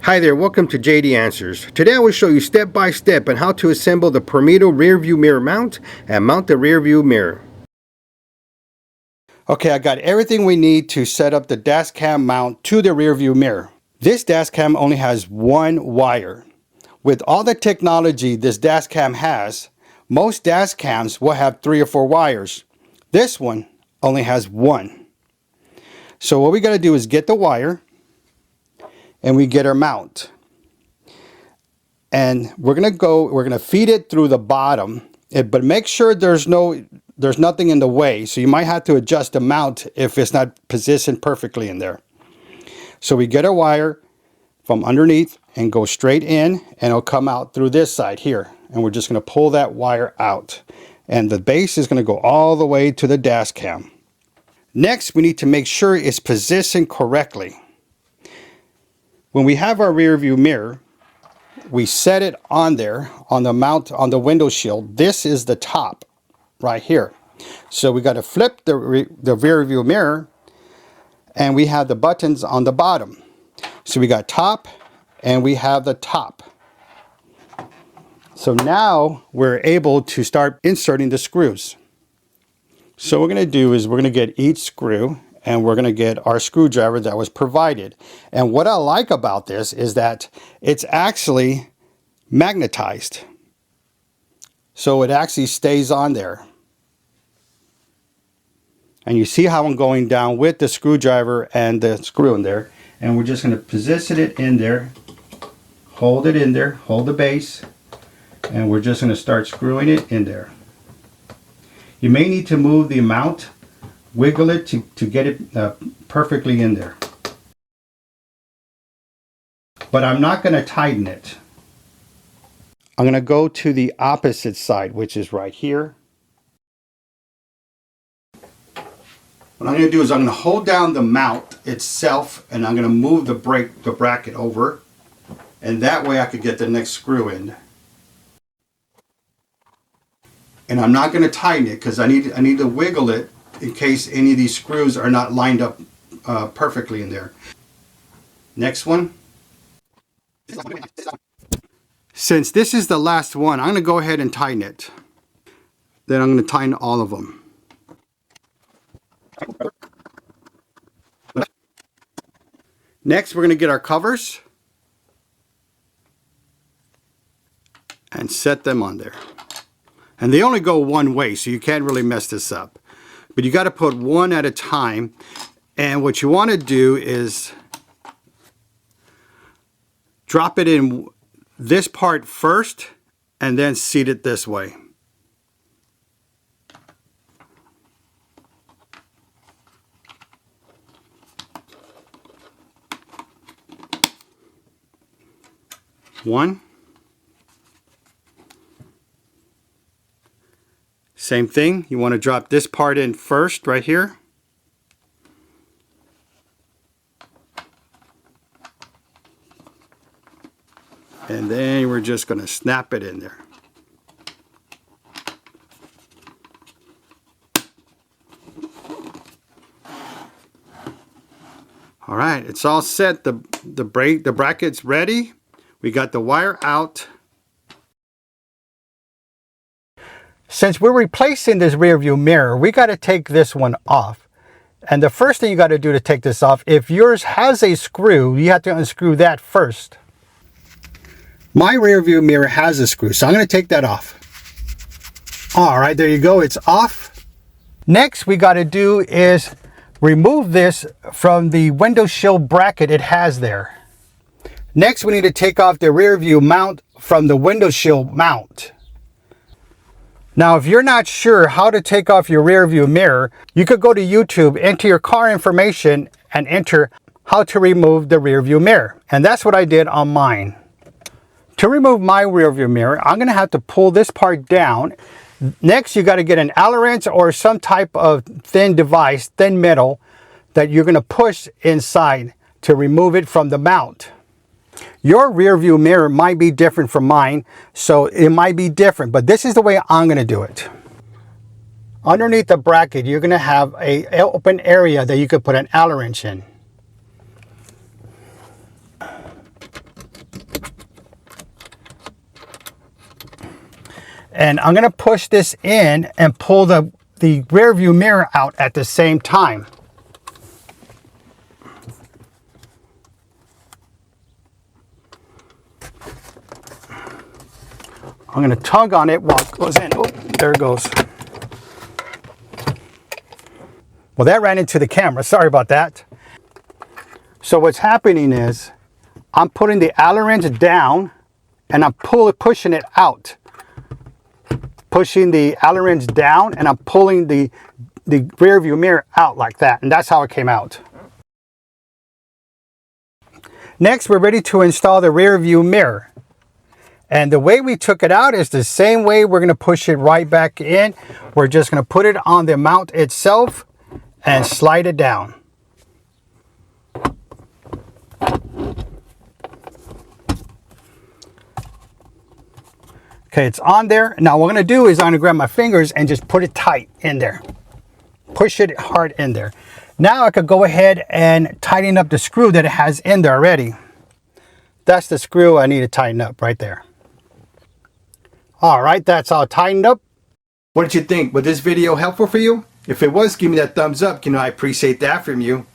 Hi there, welcome to JD Answers. Today I will show you step by step on how to assemble the Pormido rear view mirror mount and mount the rear view mirror. Okay, I got everything we need to set up the dash cam mount to the rear view mirror. This dash cam only has one wire. With all the technology this dash cam has, most dash cams will have 3 or 4 wires. This one only has one. So what we got to do is get the wire and we get our mount. And we're gonna feed it through the bottom, but make sure there's nothing in the way. So you might have to adjust the mount if it's not positioned perfectly in there. So we get our wire from underneath and go straight in, and it'll come out through this side here. And we're just gonna pull that wire out. And the base is gonna go all the way to the dash cam. Next, we need to make sure it's positioned correctly. When we have our rear view mirror, we set it on there on the mount on the window shield. This is the top right here. So we got to flip the rear view mirror, and we have the buttons on the bottom. So we got top and we have the top. So now we're able to start inserting the screws. So what we're going to do is we're going to get each screw, and we're going to get our screwdriver that was provided. And what I like about this is that it's actually magnetized. So it actually stays on there. And you see how I'm going down with the screwdriver and the screw in there. And we're just going to position it in there, hold it in there, hold the base, and we're just going to start screwing it in there. You may need to move the mount, wiggle it to get it perfectly in there. But I'm not going to tighten it. I'm going to go to the opposite side, which is right here. What I'm going to do is I'm going to hold down the mount itself, and I'm going to move the bracket over, and that way I could get the next screw in. And I'm not going to tighten it because I need to wiggle it in case any of these screws are not lined up perfectly in there. Next one. Since this is the last one, I'm going to go ahead and tighten it. Then I'm going to tighten all of them. Next, we're going to get our covers and set them on there. And they only go one way, so you can't really mess this up. But you got to put one at a time. And what you want to do is drop it in this part first and then seat it this way. One. Same thing, you want to drop this part in first right here. And then we're just going to snap it in there. All right, it's all set. The bracket's ready. We got the wire out. Since we're replacing this rear view mirror, we got to take this one off. And the first thing you got to do to take this off, if yours has a screw, you have to unscrew that first. My rear view mirror has a screw, so I'm going to take that off. All right, there you go, it's off. Next we got to do is remove this from the window shield bracket it has there. Next we need to take off the rear view mount from the window shield mount. Now, if you're not sure how to take off your rear view mirror, you could go to YouTube, enter your car information, and enter how to remove the rear view mirror. And that's what I did on mine. To remove my rear view mirror, I'm going to have to pull this part down. Next, you got to get an Allen wrench or some type of thin device, thin metal, that you're going to push inside to remove it from the mount. Your rear view mirror might be different from mine, so it might be different, but this is the way I'm going to do it. Underneath the bracket, you're going to have an open area that you could put an Allen wrench in. And I'm going to push this in and pull the rear view mirror out at the same time. I'm going to tug on it while it goes in. Oh, there it goes. Well, that ran into the camera. Sorry about that. So what's happening is I'm putting the Allen wrench down and I'm pushing it out. Pushing the Allen wrench down and I'm pulling the rear view mirror out like that. And that's how it came out. Next, we're ready to install the rear view mirror. And the way we took it out is the same way we're going to push it right back in. We're just going to put it on the mount itself and slide it down. Okay, it's on there. Now what I'm going to do is I'm going to grab my fingers and just put it tight in there. Push it hard in there. Now I could go ahead and tighten up the screw that it has in there already. That's the screw I need to tighten up right there. All right, that's all tightened up. What did you think? Was this video helpful for you? If it was, give me that thumbs up. I appreciate that from you.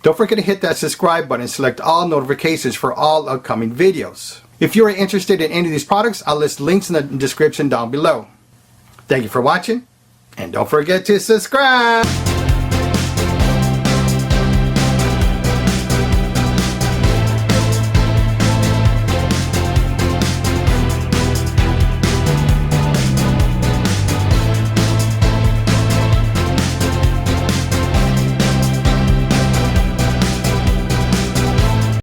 Don't forget to hit that subscribe button and select all notifications for all upcoming videos. If you are interested in any of these products, I'll list links in the description down below. Thank you for watching, and don't forget to subscribe.